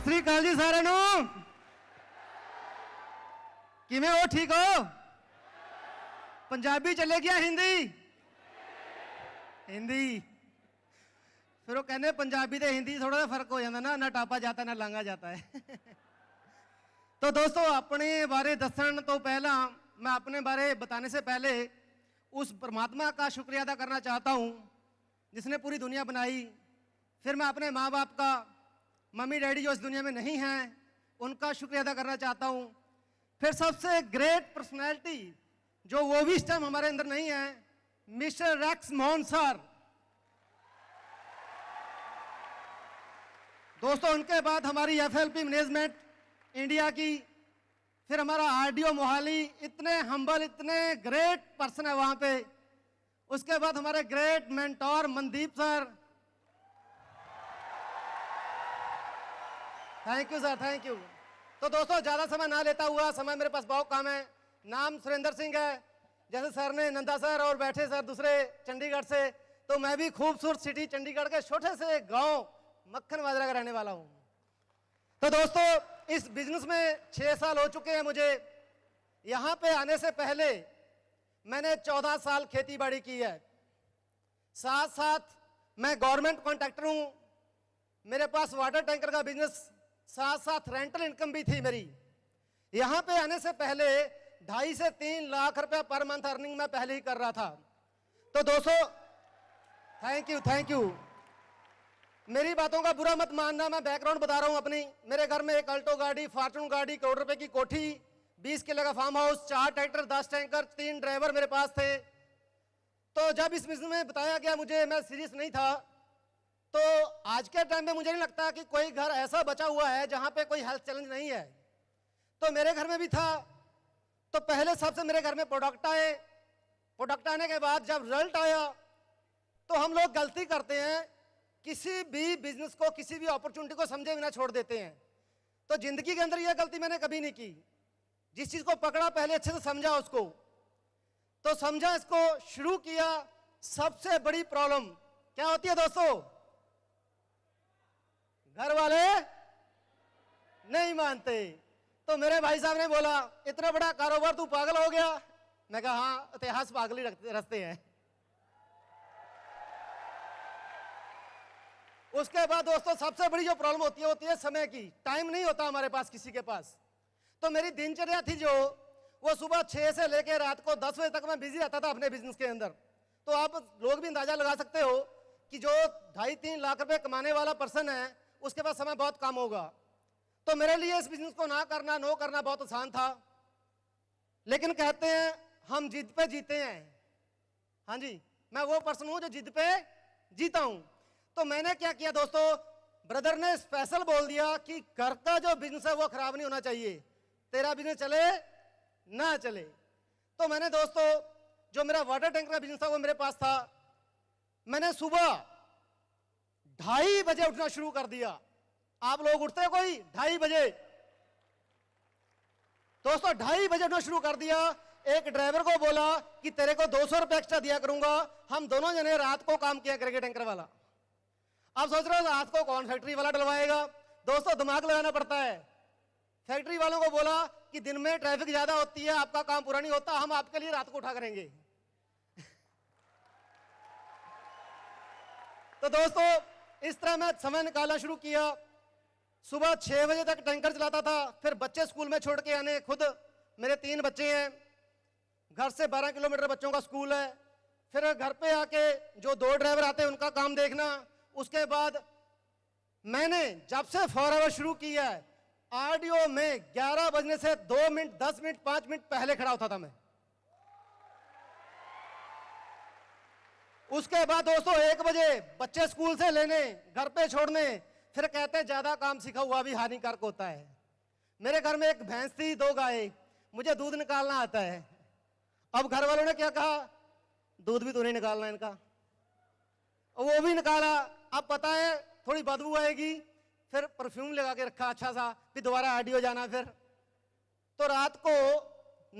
ਸ੍ਰੀ ਅਕਾਲ ਜੀ ਸਾਰਿਆਂ ਨੂੰ। ਕਿਵੇਂ ਹੋ? ਠੀਕ ਹੋ? ਪੰਜਾਬੀ ਚੱਲੇਗੀ ਜਾਂ ਹਿੰਦੀ? ਹਿੰਦੀ। ਫਿਰ ਉਹ ਕਹਿੰਦੇ ਪੰਜਾਬੀ ਤੇ ਹਿੰਦੀ ਥੋੜਾ ਜਿਹਾ ਫਰਕ ਹੋ ਜਾਂਦਾ ਨਾ ਟਾਪਾ ਜਾਤਾ ਨਾ ਲਾਂਗਾ ਜਾता है। तो दोस्तों, अपने बारे दसन तो पहला मैं अपने बारे बताने से पहले उस परमात्मा का शुक्रिया अदा करना चाहता हूँ जिसने पूरी दुनिया बनाई। फिर मैं अपने माँ बाप का, मम्मी डैडी जो इस दुनिया में नहीं हैं, उनका शुक्रिया अदा करना चाहता हूँ। फिर सबसे ग्रेट पर्सनैलिटी जो वो भी इस टाइम हमारे अंदर नहीं है, मिस्टर रैक्स मोहन सर। दोस्तों, उनके बाद हमारी एफएलपी मैनेजमेंट इंडिया की, फिर हमारा आरडीओ मोहाली, इतने हम्बल, इतने ग्रेट पर्सन है वहाँ पे। उसके बाद हमारे great mentor Mandeep sir. Thank you sir, thank you. तो दोस्तों, ज़्यादा समय ना लेता हुआ, समय मेरे पास बहुत कम है। नाम सुरेंद्र सिंह है, जैसे सर ने नंदा सर और बैठे सर दूसरे चंडीगढ़ से, तो मैं भी खूबसूरत सिटी चंडीगढ़ के छोटे से गांव मक्खन बाजरा का रहने वाला हूँ। तो दोस्तों, इस बिजनेस में 6 साल हो चुके हैं मुझे। यहाँ पे आने से पहले मैंने 14 साल खेती बाड़ी की है। साथ साथ मैं गवर्नमेंट कॉन्ट्रैक्टर हूँ। मेरे पास वाटर टैंकर का बिजनेस, साथ साथ रेंटल इनकम भी थी मेरी। यहाँ पे आने से पहले 2.5 से 3 लाख रुपया पर मंथ अर्निंग मैं पहले ही कर रहा था। तो दोस्तों, थैंक यू, थैंक यू। मेरी बातों का बुरा मत मानना, मैं बैकग्राउंड बता रहा हूँ अपनी। मेरे घर में एक अल्टो गाड़ी, फॉर्च्यून गाड़ी, करोड़ रुपए की कोठी, 20 किले का farm house, 4 tractor, 10 tanker, 3 driver मेरे पास थे। तो जब इस बिजनेस में बताया गया मुझे, मैं सीरियस नहीं था। तो आज के टाइम में मुझे नहीं लगता कि कोई घर ऐसा बचा हुआ है जहाँ पे कोई हेल्थ चैलेंज नहीं है। तो मेरे घर में भी था। तो पहले सबसे मेरे घर में प्रोडक्ट आए। प्रोडक्ट आने के बाद जब रिजल्ट आया, तो हम लोग गलती करते हैं, किसी भी बिजनेस को, किसी भी अपॉर्चुनिटी को समझे बिना छोड़ देते हैं। तो जिंदगी के अंदर यह गलती मैंने कभी नहीं की। जिस चीज को पकड़ा, पहले अच्छे से समझा उसको। तो समझा, इसको शुरू किया। सबसे बड़ी प्रॉब्लम क्या होती है दोस्तों? घर वाले नहीं मानते। तो मेरे भाई साहब ने बोला, इतना बड़ा कारोबार तू पागल हो गया? मैं कहा हाँ, इतिहास पागल ही रखते हैं। उसके बाद दोस्तों, सबसे बड़ी जो प्रॉब्लम होती है समय की। टाइम नहीं होता हमारे पास, किसी के पास। तो मेरी दिनचर्या थी जो, वो सुबह 6 से लेकर रात को 10 बजे तक मैं बिजी रहता था अपने बिजनेस के अंदर। तो आप लोग भी अंदाजा लगा सकते हो कि जो 2.5-3 लाख रुपए कमाने वाला पर्सन है, उसके पास समय बहुत कम होगा। तो मेरे लिए इस बिजनेस को नो करना बहुत आसान था। लेकिन कहते हैं हम जिद पे जीते हैं। हाँ जी, मैं वो पर्सन हूं जो जिद पे जीता हूं। तो मैंने क्या किया दोस्तों, ब्रदर ने स्पेशल बोल दिया कि घर का जो बिजनेस है वो खराब नहीं होना चाहिए, तेरा बिजनेस चले ना चले। तो मैंने दोस्तों, जो मेरा वाटर टैंकर का बिजनेस था वो मेरे पास था। मैंने सुबह 2:30 बजे उठना शुरू कर दिया। आप लोग उठते हैं कोई 2:30 बजे? दोस्तों, 2:30 बजे उठना शुरू कर दिया। एक ड्राइवर को बोला कि तेरे को 200 रुपये एक्स्ट्रा दिया करूंगा, हम दोनों जने रात को काम किया करेंगे टैंकर वाला। आप सोच रहे हो रात को कौन फैक्ट्री वाला डलवाएगा? दोस्तों, दिमाग लगाना पड़ता है। फैक्ट्री वालों को बोला कि दिन में ट्रैफिक ज्यादा होती है, आपका काम पूरा नहीं होता, हम आपके लिए रात को उठा करेंगे। तो दोस्तों, इस तरह मैं समय निकालना शुरू किया। सुबह 6 बजे तक टैंकर चलाता था। फिर बच्चे स्कूल में छोड़ के आने, खुद मेरे 3 बच्चे हैं, घर से 12 किलोमीटर बच्चों का स्कूल है। फिर घर पे आके जो 2 ड्राइवर आते हैं उनका काम देखना। उसके बाद मैंने जब से फॉरएवर शुरू किया है, आरडीओ में 11 बजने से 2 मिनट, 10 मिनट, 5 मिनट पहले खड़ा होता था मैं। उसके बाद दोस्तों 1 बजे बच्चे स्कूल से लेने, घर पे छोड़ने। फिर कहते हैं ज्यादा काम सीखा हुआ भी हानिकारक होता है। मेरे घर में एक भैंस थी, 2 गाय, मुझे दूध निकालना आता है। अब घर वालों ने क्या कहा, दूध भी तो नहीं निकालना इनका, वो भी निकाला। अब पता है थोड़ी बदबू आएगी, फिर परफ्यूम लगा के रखा अच्छा सा, फिर दोबारा आरडीओ जाना। फिर तो रात को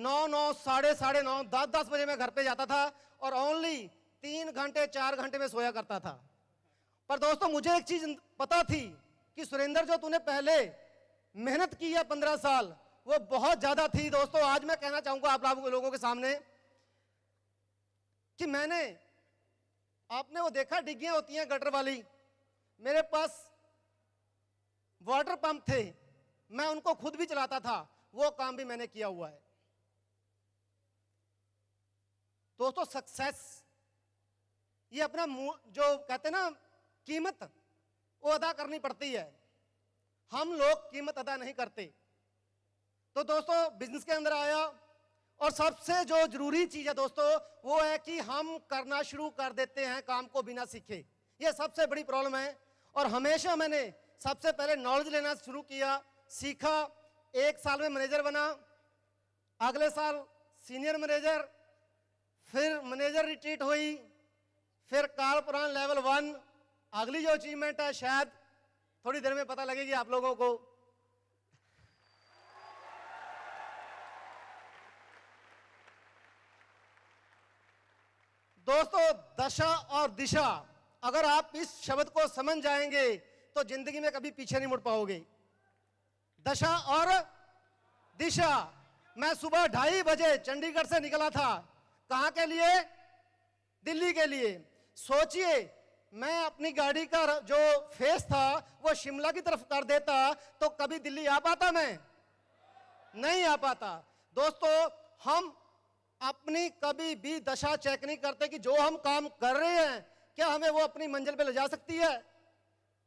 9, साढ़े 9, 10 बजे मैं घर पे जाता था और ओनली 3 घंटे 4 घंटे में सोया करता था। पर दोस्तों, मुझे एक चीज पता थी कि सुरेंद्र जो तूने पहले मेहनत की है 15 साल, वो बहुत ज्यादा थी। दोस्तों आज मैं कहना चाहूंगा आप लोगों के सामने कि मैंने, आपने वो देखा डिग्गियां होती हैं गटर वाली, मेरे पास वाटर पंप थे, मैं उनको खुद भी चलाता था, वो काम भी मैंने किया हुआ है। दोस्तों सक्सेस ये अपना जो कहते हैं ना कीमत, वो अदा करनी पड़ती है। हम लोग कीमत अदा नहीं करते। तो दोस्तों बिजनेस के अंदर आया और सबसे जो जरूरी चीज है दोस्तों वो है कि हम करना शुरू कर देते हैं काम को बिना सीखे। ये सबसे बड़ी प्रॉब्लम है। और हमेशा मैंने सबसे पहले नॉलेज लेना शुरू किया, सीखा, 1 साल में मैनेजर बना, अगले साल सीनियर मैनेजर, फिर मैनेजर रिट्रीट हुई, फिर कारपोरान लेवल 1। अगली जो अचीवमेंट है शायद थोड़ी देर में पता लगेगी आप लोगों को। दोस्तों दशा और दिशा, अगर आप इस शब्द को समझ जाएंगे तो जिंदगी में कभी पीछे नहीं मुड़ पाओगे। दशा और दिशा। मैं सुबह 2:30 बजे चंडीगढ़ से निकला था, कहां के लिए? दिल्ली के लिए। सोचिए मैं अपनी गाड़ी का जो फेस था वो शिमला की तरफ कर देता तो कभी दिल्ली आ पाता? मैं नहीं आ पाता। दोस्तों हम अपनी कभी भी दशा चेक नहीं करते कि जो हम काम कर रहे हैं क्या हमें वो अपनी मंजिल पे ले जा सकती है।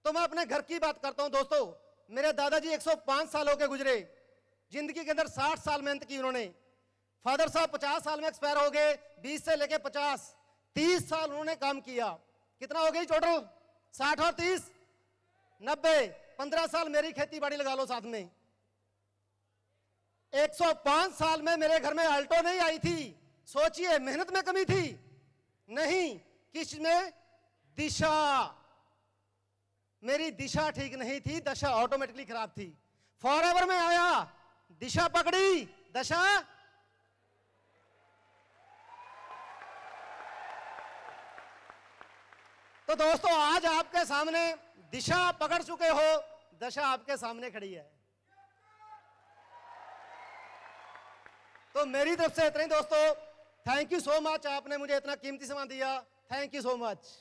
तो मैं अपने घर की बात करता हूं दोस्तों। मेरे दादाजी 105 साल होके गुजरे, जिंदगी के अंदर 60 साल मेहनत की उन्होंने। फादर साहब 50 साल में एक्सपायर हो गए, 20 से लेके 50, 30 साल उन्होंने काम किया। कितना हो गई टोटल? 60 और 30 90, 15 साल मेरी खेती बाड़ी लगा लो साथ में। 105 साल में मेरे घर में अल्टो नहीं आई थी। सोचिए मेहनत में कमी थी? नहीं। किस में? दिशा। मेरी दिशा ठीक नहीं थी, दशा ऑटोमेटिकली खराब थी। फॉरएवर में आया, दिशा पकड़ी, दशा। तो दोस्तों आज आपके सामने दिशा पकड़ चुके हो, दशा आपके सामने खड़ी है। तो मेरी तरफ से इतना ही दोस्तों। थैंक यू सो मच, आपने मुझे इतना कीमती समय दिया। Thank you so much.